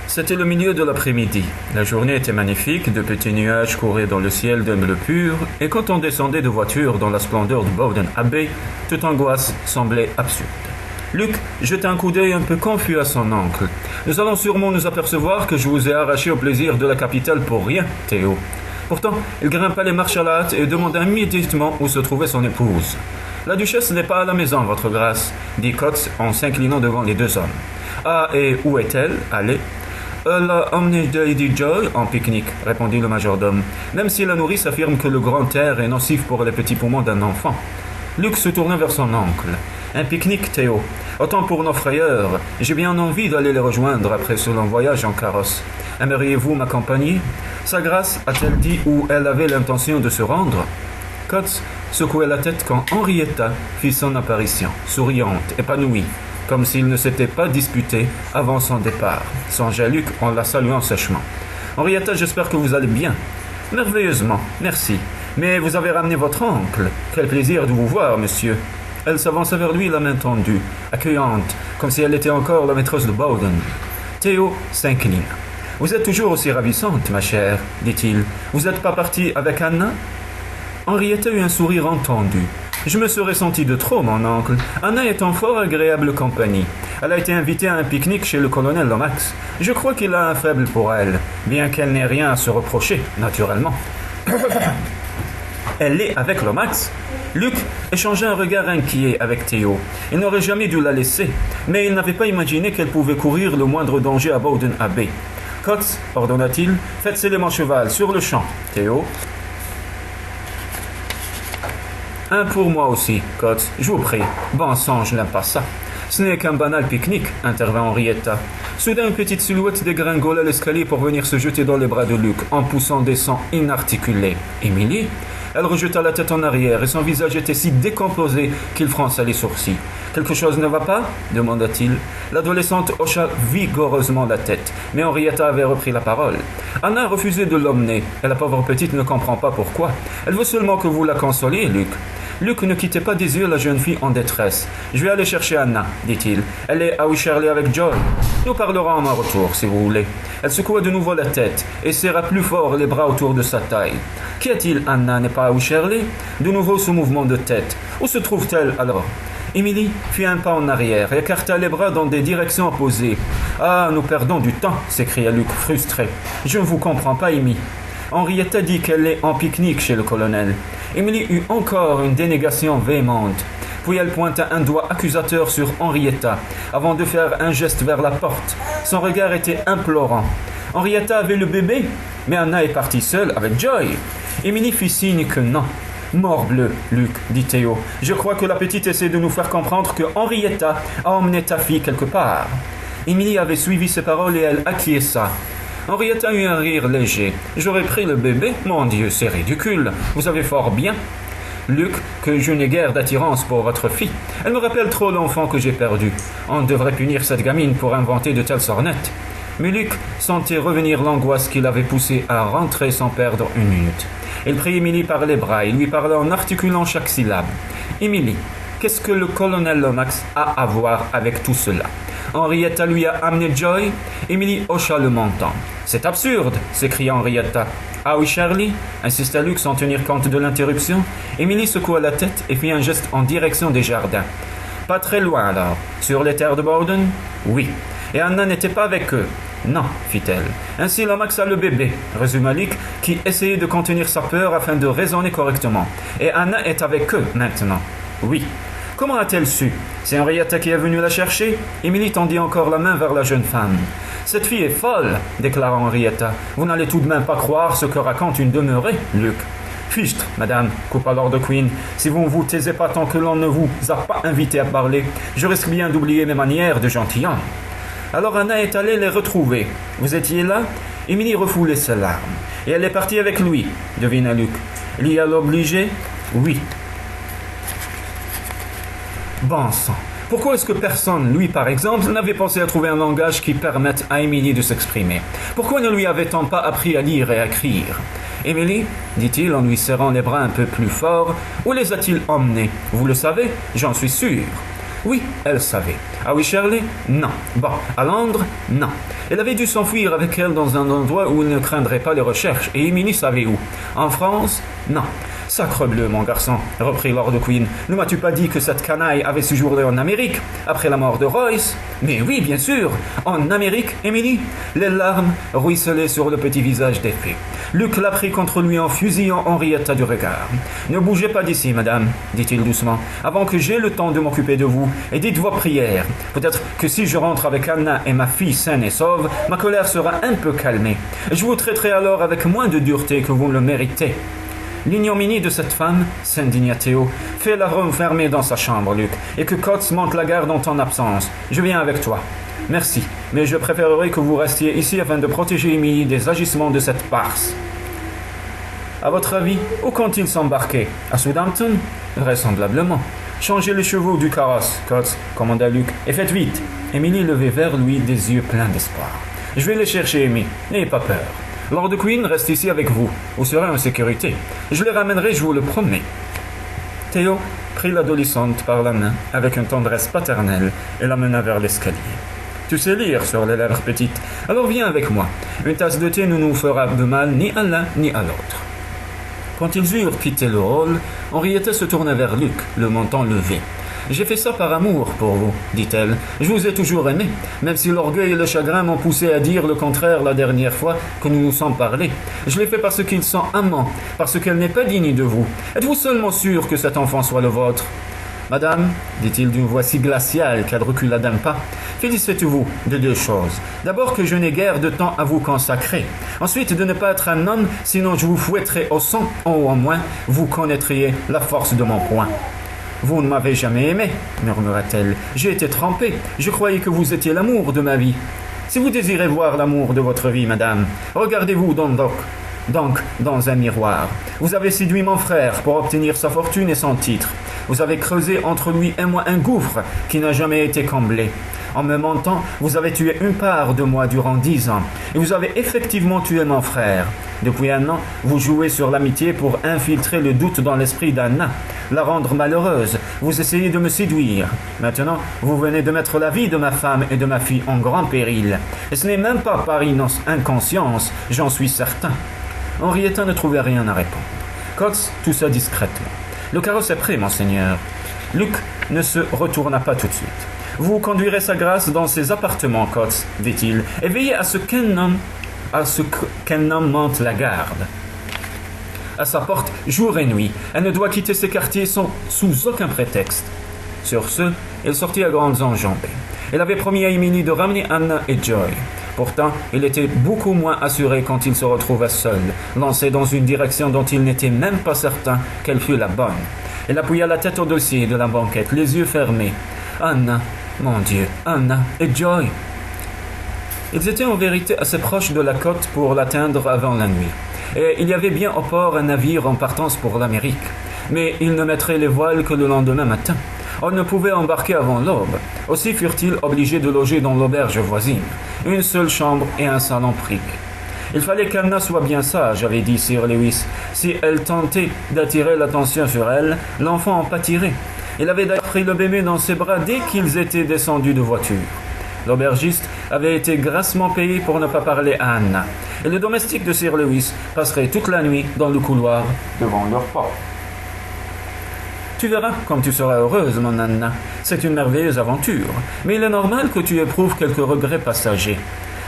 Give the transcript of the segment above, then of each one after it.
C'était le milieu de l'après-midi. La journée était magnifique, de petits nuages couraient dans le ciel d'un bleu pur, et quand on descendait de voiture dans la splendeur de Bowden Abbey, toute angoisse semblait absurde. Luc jeta un coup d'œil un peu confus à son oncle. « Nous allons sûrement nous apercevoir que je vous ai arraché au plaisir de la capitale pour rien, Théo. » Pourtant, il grimpa les marches à la hâte et demanda immédiatement où se trouvait son épouse. « La duchesse n'est pas à la maison, votre grâce, » dit Coates en s'inclinant devant les deux hommes. « Ah, et où est-elle? Allez. »« Elle a emmené Lady Joy en pique-nique, » répondit le majordome, même si la nourrice affirme que le grand air est nocif pour les petits poumons d'un enfant. Luc se tourna vers son oncle. « Un pique-nique, Théo. Autant pour nos frayeurs. J'ai bien envie d'aller les rejoindre après ce long voyage en carrosse. Aimeriez-vous m'accompagner? Sa grâce a-t-elle dit où elle avait l'intention de se rendre? » Coates secouait la tête quand Henrietta fit son apparition, souriante, épanouie, comme s'il ne s'était pas disputé avant son départ, songea Luc en la saluant sèchement. « Henrietta, j'espère que vous allez bien. »« Merveilleusement, merci. Mais vous avez ramené votre oncle. Quel plaisir de vous voir, monsieur. » Elle s'avança vers lui, la main tendue, accueillante, comme si elle était encore la maîtresse de Bowden. Théo s'inclina. « Vous êtes toujours aussi ravissante, ma chère, dit-il. Vous n'êtes pas partie avec Anna ?» Henrietta eut un sourire entendu. « Je me serais senti de trop, mon oncle. Anna est en fort agréable compagnie. Elle a été invitée à un pique-nique chez le colonel Lomax. Je crois qu'il a un faible pour elle, bien qu'elle n'ait rien à se reprocher, naturellement. » Elle est avec Lomax? Luc échangea un regard inquiet avec Théo. Il n'aurait jamais dû la laisser, mais il n'avait pas imaginé qu'elle pouvait courir le moindre danger à Bowden Abbey. « Coates, ordonna-t-il, faites sceller mon cheval, sur le champ, Théo. »« Un pour moi aussi, Coates, je vous prie. Bon sang, je n'aime pas ça. » « Ce n'est qu'un banal pique-nique, » intervint Henrietta. Soudain, une petite silhouette dégringola l'escalier pour venir se jeter dans les bras de Luc, en poussant des sons inarticulés. « Émilie ?» Elle rejeta la tête en arrière et son visage était si décomposé qu'il fronça les sourcils. « Quelque chose ne va pas ?» demanda-t-il. L'adolescente hocha vigoureusement la tête, mais Henrietta avait repris la parole. « Anna a refusé de l'emmener, et la pauvre petite ne comprend pas pourquoi. Elle veut seulement que vous la consoliez, Luc. » Luc ne quittait pas des yeux la jeune fille en détresse. « Je vais aller chercher Anna, » dit-il. « Elle est à Wycherley avec Joy. Nous parlerons en mon retour, si vous voulez. » Elle secoua de nouveau la tête et serra plus fort les bras autour de sa taille. « Qu'y a-t-il, Anna n'est pas à Wycherley ?» De nouveau ce mouvement de tête. « Où se trouve-t-elle alors ?» Émilie fit un pas en arrière et écarta les bras dans des directions opposées. « Ah, nous perdons du temps !» s'écria Luc, frustré. « Je ne vous comprends pas, Amy. » Henrietta dit qu'elle est en pique-nique chez le colonel. Émilie eut encore une dénégation véhémente. Puis elle pointa un doigt accusateur sur Henrietta, avant de faire un geste vers la porte. Son regard était implorant. Henrietta avait le bébé, mais Anna est partie seule avec Joy. Émilie fit signe que non. « Morbleu, Luc, dit Théo. Je crois que la petite essaie de nous faire comprendre que Henrietta a emmené ta fille quelque part. » Émilie avait suivi ses paroles et elle acquiesça. Henrietta eut un rire léger. « J'aurais pris le bébé? Mon Dieu, c'est ridicule. Vous avez fort bien. » Luc, que je n'ai guère d'attirance pour votre fille. Elle me rappelle trop l'enfant que j'ai perdu. On devrait punir cette gamine pour inventer de telles sornettes. Mais Luc sentait revenir l'angoisse qui l'avait poussé à rentrer sans perdre une minute. Il prit Émilie par les bras et lui parla en articulant chaque syllabe. « Émilie, qu'est-ce que le colonel Lomax a à voir avec tout cela? Henrietta lui a amené Joy ?» Émilie hocha le menton. « C'est absurde !» s'écria Henrietta. « Ah oui, Charlie ?» insista Luc sans tenir compte de l'interruption. Émilie secoua la tête et fit un geste en direction des jardins. « Pas très loin alors. Sur les terres de Bowden ? » ?»« Oui. Et Anna n'était pas avec eux ? » ?»« Non, fit-elle. Ainsi Lomax a le bébé, résuma Luc, qui essayait de contenir sa peur afin de raisonner correctement. Et Anna est avec eux maintenant. Oui. Comment a-t-elle su? C'est Henrietta qui est venue la chercher? Émilie tendit encore la main vers la jeune femme. Cette fille est folle, déclara Henrietta. Vous n'allez tout de même pas croire ce que raconte une demeurée, Luc. Fichtre, madame, coupa Lord Queen. Si vous ne vous taisez pas tant que l'on ne vous a pas invité à parler, je risque bien d'oublier mes manières de gentilhomme. Alors Anna est allée les retrouver. Vous étiez là? Émilie refoulait ses larmes. Et elle est partie avec lui, devina Luc. L'y a l'obligé? Oui. Bon sang. Pourquoi est-ce que personne, lui par exemple, n'avait pensé à trouver un langage qui permette à Émilie de s'exprimer? Pourquoi ne lui avait-on pas appris à lire et à écrire? Émilie, dit-il en lui serrant les bras un peu plus fort, où les a-t-il emmenés? Vous le savez? J'en suis sûr. Oui, elle savait. À Wycherley? Non. Bon, à Londres? Non. Elle avait dû s'enfuir avec elle dans un endroit où il ne craindrait pas les recherches, et Émilie savait où. En France? Non. Sacrebleu, mon garçon, reprit Lord Queen. Ne m'as-tu pas dit que cette canaille avait séjourné en Amérique, après la mort de Royce? Mais oui, bien sûr. En Amérique, Émilie? Les larmes ruisselaient sur le petit visage d'Effie. Luc la prit contre lui en fusillant Henrietta du regard. Ne bougez pas d'ici, madame, dit-il doucement, avant que j'aie le temps de m'occuper de vous, et dites vos prières. Peut-être que si je rentre avec Anna et ma fille saine et sauve, ma colère sera un peu calmée. Je vous traiterai alors avec moins de dureté que vous le méritez. L'ignominie de cette femme, s'indigna Théo, fais-la renfermer dans sa chambre, Luc, et que Coates monte la garde en ton absence. Je viens avec toi. Merci, mais je préférerais que vous restiez ici afin de protéger Émilie des agissements de cette farce. À votre avis, où compte-t-il s'embarquer? À Southampton? Vraisemblablement. Changez les chevaux du carrosse, Coates, commanda Luc, et faites vite. Émilie levait vers lui des yeux pleins d'espoir. Je vais les chercher, Amy. N'ayez pas peur. Lord Queen reste ici avec vous. Vous serez en sécurité. Je les ramènerai, je vous le promets. Théo prit l'adolescente par la main avec une tendresse paternelle et la mena vers l'escalier. Tu sais lire sur les lèvres petites, alors viens avec moi. Une tasse de thé ne nous fera de mal ni à l'un ni à l'autre. Quand ils eurent quitté le hall, Henrietta se tourna vers Luc, le menton levé. J'ai fait ça par amour pour vous, dit-elle. Je vous ai toujours aimé, même si l'orgueil et le chagrin m'ont poussé à dire le contraire la dernière fois que nous nous sommes parlé. Je l'ai fait parce qu'ils sont amants, parce qu'elle n'est pas digne de vous. Êtes-vous seulement sûr que cet enfant soit le vôtre? Madame, dit-il d'une voix si glaciale qu'elle recula d'un pas, félicitez-vous de deux choses. D'abord que je n'ai guère de temps à vous consacrer. Ensuite de ne pas être un homme, sinon je vous fouetterai au sang, ou au moins vous connaîtriez la force de mon poing. Vous ne m'avez jamais aimé, murmura-t-elle. J'ai été trompée. Je croyais que vous étiez l'amour de ma vie. Si vous désirez voir l'amour de votre vie, madame, regardez-vous donc dans un miroir. Vous avez séduit mon frère pour obtenir sa fortune et son titre. Vous avez creusé entre lui et moi un gouffre qui n'a jamais été comblé. En me mentant, vous avez tué une part de moi durant 10 ans. Et vous avez effectivement tué mon frère. Depuis un an, vous jouez sur l'amitié pour infiltrer le doute dans l'esprit d'Anna, la rendre malheureuse. Vous essayez de me séduire. Maintenant, vous venez de mettre la vie de ma femme et de ma fille en grand péril. Et ce n'est même pas par inconscience, j'en suis certain. Henrietta ne trouvait rien à répondre. Coates toussa discrètement. Le carrosse est prêt, monseigneur. Luc ne se retourna pas tout de suite. Vous conduirez sa grâce dans ses appartements, Coates, dit-il, et veillez à ce qu'un homme monte la garde à sa porte jour et nuit. Elle ne doit quitter ces quartiers sous aucun prétexte. Sur ce, il sortit à grandes enjambées. Il avait promis à Émilie de ramener Anna et Joy. Pourtant, il était beaucoup moins assuré quand il se retrouva seul, lancé dans une direction dont il n'était même pas certain qu'elle fût la bonne. Il appuya la tête au dossier de la banquette, les yeux fermés. Anna, mon Dieu, Anna et Joy. Ils étaient en vérité assez proches de la côte pour l'atteindre avant la nuit. Et il y avait bien au port un navire en partance pour l'Amérique. Mais ils ne mettraient les voiles que le lendemain matin. On ne pouvait embarquer avant l'aube. Aussi furent-ils obligés de loger dans l'auberge voisine. Une seule chambre et un salon privé. Il fallait qu'Anna soit bien sage, avait dit Sir Lewis. Si elle tentait d'attirer l'attention sur elle, l'enfant en pâtirait. Il avait d'ailleurs pris le bébé dans ses bras dès qu'ils étaient descendus de voiture. L'aubergiste avait été grassement payé pour ne pas parler à Anna. Et le domestique de Sir Lewis passerait toute la nuit dans le couloir devant leur porte. Tu verras comme tu seras heureuse, mon Anna. C'est une merveilleuse aventure. Mais il est normal que tu éprouves quelques regrets passagers.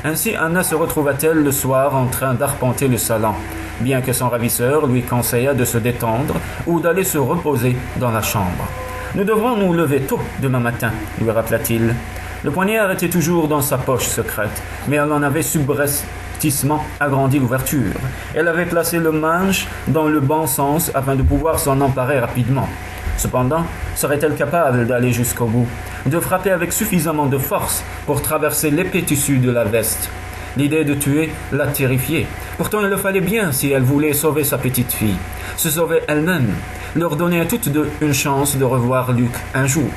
Ainsi, Anna se retrouva-t-elle le soir en train d'arpenter le salon, bien que son ravisseur lui conseilla de se détendre ou d'aller se reposer dans la chambre. Nous devrons nous lever tôt demain matin, lui rappela-t-il. Le poignard était toujours dans sa poche secrète, mais elle en avait subrepticement agrandi l'ouverture. Elle avait placé le manche dans le bon sens afin de pouvoir s'en emparer rapidement. Cependant, serait-elle capable d'aller jusqu'au bout, de frapper avec suffisamment de force pour traverser l'épais tissu de la veste? L'idée de tuer la terrifiait. Pourtant, il le fallait bien si elle voulait sauver sa petite fille, se sauver elle-même, leur donner à toutes deux une chance de revoir Luc un jour.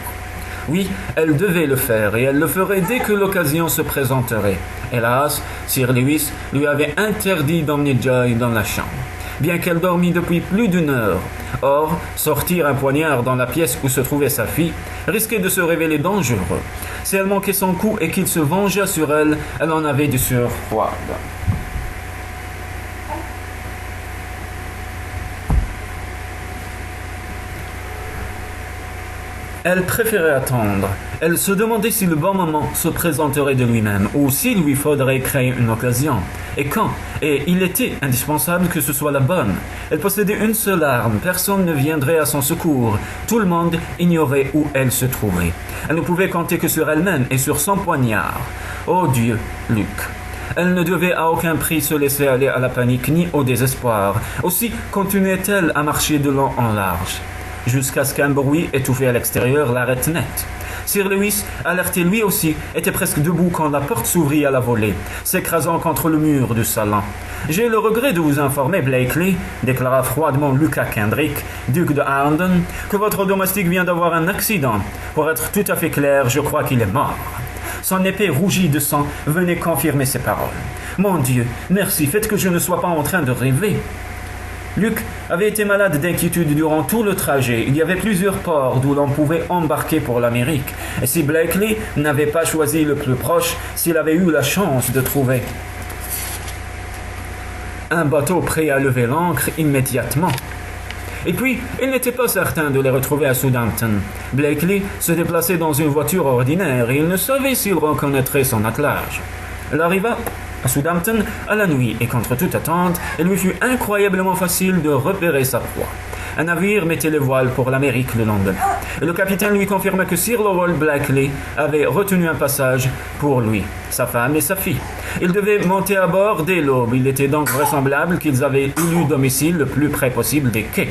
Oui, elle devait le faire, et elle le ferait dès que l'occasion se présenterait. Hélas, Sir Lewis lui avait interdit d'emmener Joy dans la chambre. bien qu'elle dormît depuis plus d'une heure. Or, sortir un poignard dans la pièce où se trouvait sa fille risquait de se révéler dangereux. Si elle manquait son coup et qu'il se vengeât sur elle, elle en avait des sueurs froides. Elle préférait attendre. Elle se demandait si le bon moment se présenterait de lui-même ou s'il lui faudrait créer une occasion. Et quand? Et il était indispensable que ce soit la bonne. Elle possédait une seule arme, personne ne viendrait à son secours. Tout le monde ignorait où elle se trouvait. Elle ne pouvait compter que sur elle-même et sur son poignard. Oh Dieu, Luc! Elle ne devait à aucun prix se laisser aller à la panique ni au désespoir. Aussi continuait-elle à marcher de long en large, jusqu'à ce qu'un bruit étouffé à l'extérieur l'arrête net. Sir Lewis, alerté lui aussi, était presque debout quand la porte s'ouvrit à la volée, s'écrasant contre le mur du salon. « J'ai le regret de vous informer, Blakeley, déclara froidement Lucas Kendrick, duc de Arundel, que votre domestique vient d'avoir un accident. Pour être tout à fait clair, je crois qu'il est mort. » Son épée rougie de sang venait confirmer ses paroles. « Mon Dieu, merci, faites que je ne sois pas en train de rêver. » Luc avait été malade d'inquiétude durant tout le trajet. Il y avait plusieurs ports d'où l'on pouvait embarquer pour l'Amérique. Et si Blakeley n'avait pas choisi le plus proche, s'il avait eu la chance de trouver un bateau prêt à lever l'ancre immédiatement. Et puis, il n'était pas certain de les retrouver à Southampton. Blakeley se déplaçait dans une voiture ordinaire et il ne savait s'il reconnaîtrait son attelage. Elle arriva à Southampton à la nuit et contre toute attente, il lui fut incroyablement facile de repérer sa proie. Un navire mettait les voiles pour l'Amérique le lendemain. Et le capitaine lui confirma que Sir Lowell Blakeley avait retenu un passage pour lui, sa femme et sa fille. Ils devaient monter à bord dès l'aube. Il était donc vraisemblable qu'ils avaient eu domicile le plus près possible des quais.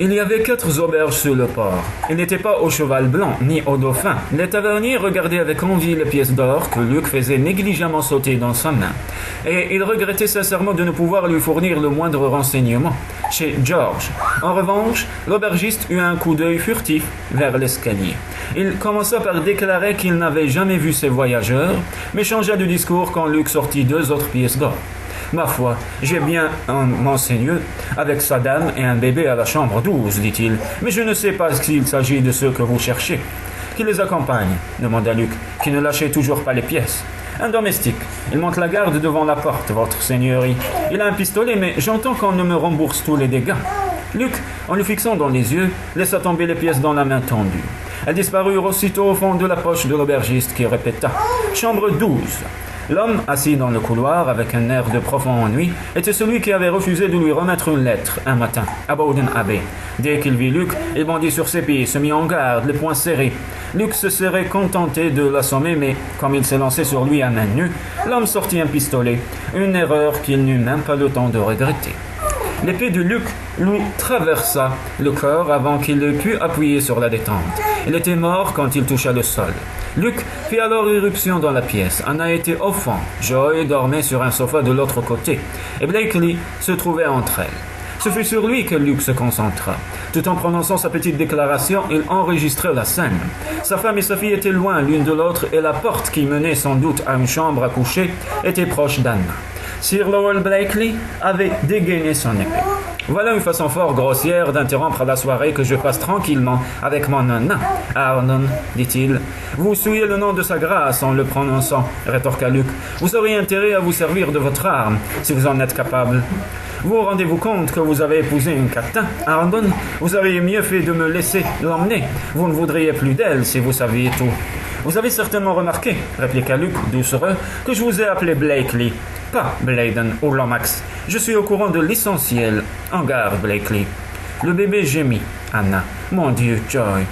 Il y avait 4 auberges sur le port. Il n'était pas au cheval blanc, ni au dauphin. Les taverniers regardaient avec envie les pièces d'or que Luc faisait négligemment sauter dans sa main. Et il regrettait sincèrement de ne pouvoir lui fournir le moindre renseignement. Chez George, en revanche, l'aubergiste eut un coup d'œil furtif vers l'escalier. Il commença par déclarer qu'il n'avait jamais vu ces voyageurs, mais changea de discours quand Luc sortit 2 autres pièces d'or. « Ma foi, j'ai bien un monseigneur avec sa dame et un bébé à la chambre 12, dit-il, mais je ne sais pas s'il s'agit de ceux que vous cherchez. »« Qui les accompagne ?» demanda Luc, qui ne lâchait toujours pas les pièces. « Un domestique. Il monte la garde devant la porte, votre seigneurie. Il a un pistolet, mais j'entends qu'on ne me rembourse tous les dégâts. » Luc, en lui fixant dans les yeux, laissa tomber les pièces dans la main tendue. Elles disparurent aussitôt au fond de la poche de l'aubergiste qui répéta « Chambre 12 ». L'homme, assis dans le couloir avec un air de profond ennui, était celui qui avait refusé de lui remettre une lettre un matin à Bowden Abbey. Dès qu'il vit Luc, il bondit sur ses pieds, se mit en garde, les poings serrés. Luc se serait contenté de l'assommer, mais comme il s'est lancé sur lui à main nue, l'homme sortit un pistolet, une erreur qu'il n'eut même pas le temps de regretter. L'épée de Luc lui traversa le corps avant qu'il ait pu appuyer sur la détente. Il était mort quand il toucha le sol. Luc fit alors irruption dans la pièce. Anna était au fond. Joy dormait sur un sofa de l'autre côté. Et Blakeley se trouvait entre elles. Ce fut sur lui que Luc se concentra. Tout en prononçant sa petite déclaration, il enregistrait la scène. Sa femme et sa fille étaient loin l'une de l'autre et la porte qui menait sans doute à une chambre à coucher était proche d'Anna. Sir Lowell Blakeley avait dégainé son épée. « Voilà une façon fort grossière d'interrompre la soirée que je passe tranquillement avec mon nana. Arnon, dit-il. Vous souillez le nom de sa grâce en le prononçant, rétorqua Luc. Vous auriez intérêt à vous servir de votre arme, si vous en êtes capable. Vous rendez-vous compte que vous avez épousé une catin, Arnon? Vous auriez mieux fait de me laisser l'emmener. Vous ne voudriez plus d'elle si vous saviez tout. Vous avez certainement remarqué, répliqua Luc, doucereux, que je vous ai appelé Blakeley. Pas Bladen ou Lomax. Je suis au courant de l'essentiel. En garde, Blakeley. Le bébé gémit. Anna. Mon Dieu, Joy.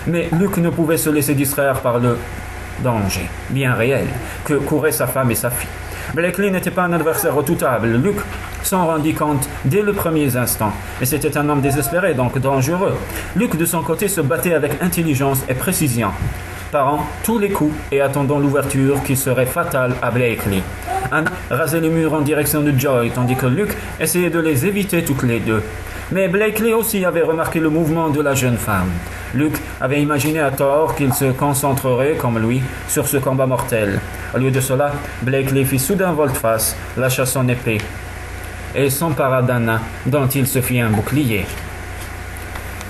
Mais Luc ne pouvait se laisser distraire par le danger, bien réel, que couraient sa femme et sa fille. Blakeley n'était pas un adversaire redoutable. Luc s'en rendit compte dès le premier instant. Et c'était un homme désespéré, donc dangereux. Luc, de son côté, se battait avec intelligence et précision, parant tous les coups et attendant l'ouverture qui serait fatale à Blakeley. Anna rasait les murs en direction de Joy, tandis que Luc essayait de les éviter toutes les deux. Mais Blakeley aussi avait remarqué le mouvement de la jeune femme. Luke avait imaginé à tort qu'il se concentrerait, comme lui, sur ce combat mortel. Au lieu de cela, Blakely fit soudain volte-face, lâcha son épée et s'empara d'Anna, dont il se fit un bouclier.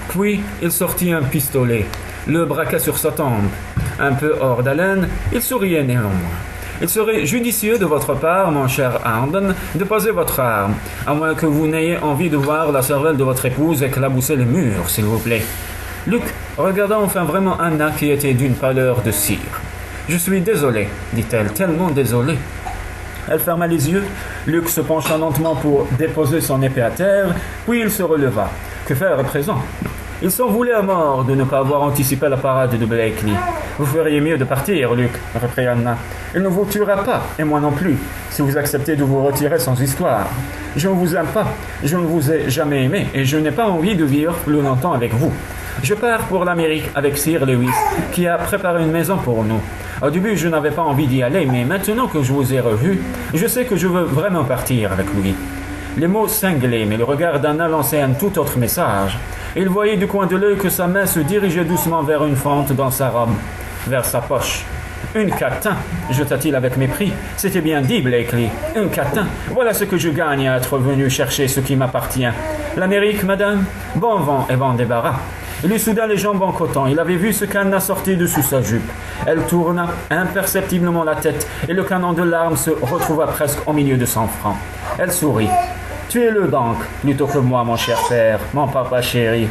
Puis, il sortit un pistolet, le braqua sur sa tempe. Un peu hors d'haleine, il souriait néanmoins. Il serait judicieux de votre part, mon cher Arden, de poser votre arme, à moins que vous n'ayez envie de voir la cervelle de votre épouse éclabousser les murs, s'il vous plaît. Luke regarda enfin vraiment Anna qui était d'une pâleur de cire. « Je suis désolé, dit-elle, tellement désolée. » Elle ferma les yeux. Luke se pencha lentement pour déposer son épée à terre, puis il se releva. Que faire à présent? Il s'en voulait à mort de ne pas avoir anticipé la parade de Blakely. « Vous feriez mieux de partir, Luke, » reprit Anna. « Il ne vous tuera pas, et moi non plus, si vous acceptez de vous retirer sans histoire. Je ne vous aime pas, je ne vous ai jamais aimé, et je n'ai pas envie de vivre plus longtemps avec vous. Je pars pour l'Amérique avec Sir Lewis, qui a préparé une maison pour nous. Au début, je n'avais pas envie d'y aller, mais maintenant que je vous ai revu, je sais que je veux vraiment partir avec lui. » Les mots cinglaient, mais le regard d'Anna lançait un tout autre message. Il voyait du coin de l'œil que sa main se dirigeait doucement vers une fente dans sa robe, vers sa poche. « Une catin !» jeta-t-il avec mépris. « C'était bien dit, Blakely. Une catin. Voilà ce que je gagne à être venu chercher ce qui m'appartient. L'Amérique, madame? Bon vent et bon débarras. » Il eut soudain les jambes en coton. Il avait vu ce qu'Anna sortait de sous sa jupe. Elle tourna imperceptiblement la tête et le canon de l'arme se retrouva presque au milieu de son front. Elle sourit. « Tuez-le donc, plutôt que moi, mon cher père, mon papa chéri. »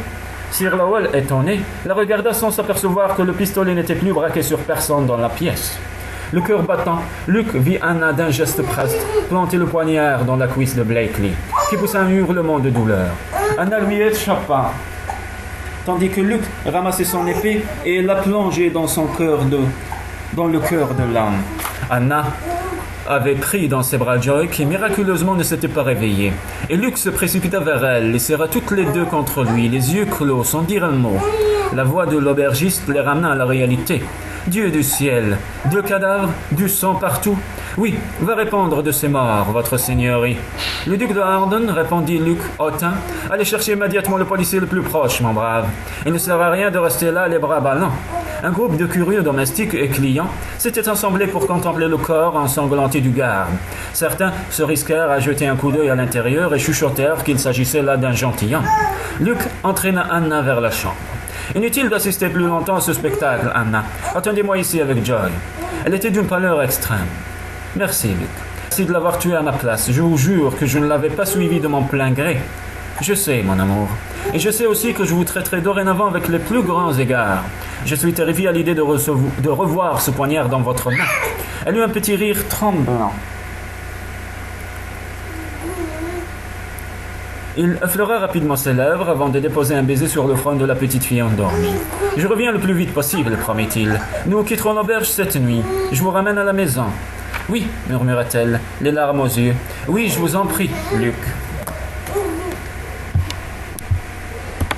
Sir Lowell, étonné, la regarda sans s'apercevoir que le pistolet n'était plus braqué sur personne dans la pièce. Le cœur battant, Luke vit Anna d'un geste preste planter le poignard dans la cuisse de Blakely, qui poussa un hurlement de douleur. Anna lui échappa, tandis que Luke ramassait son épée et la plongeait dans le cœur de l'homme. Anna avait pris dans ses bras Joy, qui miraculeusement ne s'était pas réveillée. Et Luke se précipita vers elle, les serra toutes les deux contre lui, les yeux clos, sans dire un mot. La voix de l'aubergiste les ramena à la réalité. Dieu du ciel, 2 cadavres, du sang partout. Oui, va répondre de ces morts, votre seigneurie. Le duc de Arden, répondit Luke hautain, allez chercher immédiatement le policier le plus proche, mon brave. Il ne sert à rien de rester là les bras ballants. Un groupe de curieux domestiques et clients s'était assemblé pour contempler le corps ensanglanté du garde. Certains se risquèrent à jeter un coup d'œil à l'intérieur et chuchotèrent qu'il s'agissait là d'un gentilhomme. Luke entraîna Anna vers la chambre. Inutile d'assister plus longtemps à ce spectacle, Anna. Attendez-moi ici avec Joy. Elle était d'une pâleur extrême. Merci, Luke. Merci de l'avoir tuée à ma place. Je vous jure que je ne l'avais pas suivi de mon plein gré. Je sais, mon amour. Et je sais aussi que je vous traiterai dorénavant avec les plus grands égards. Je suis terrifié à l'idée de revoir ce poignard dans votre main. Elle eut un petit rire tremblant. Il effleura rapidement ses lèvres avant de déposer un baiser sur le front de la petite fille endormie. « Je reviens le plus vite possible, promet-il. Nous quitterons l'auberge cette nuit. Je vous ramène à la maison. »« Oui, murmura-t-elle, les larmes aux yeux. »« Oui, je vous en prie, Luke. »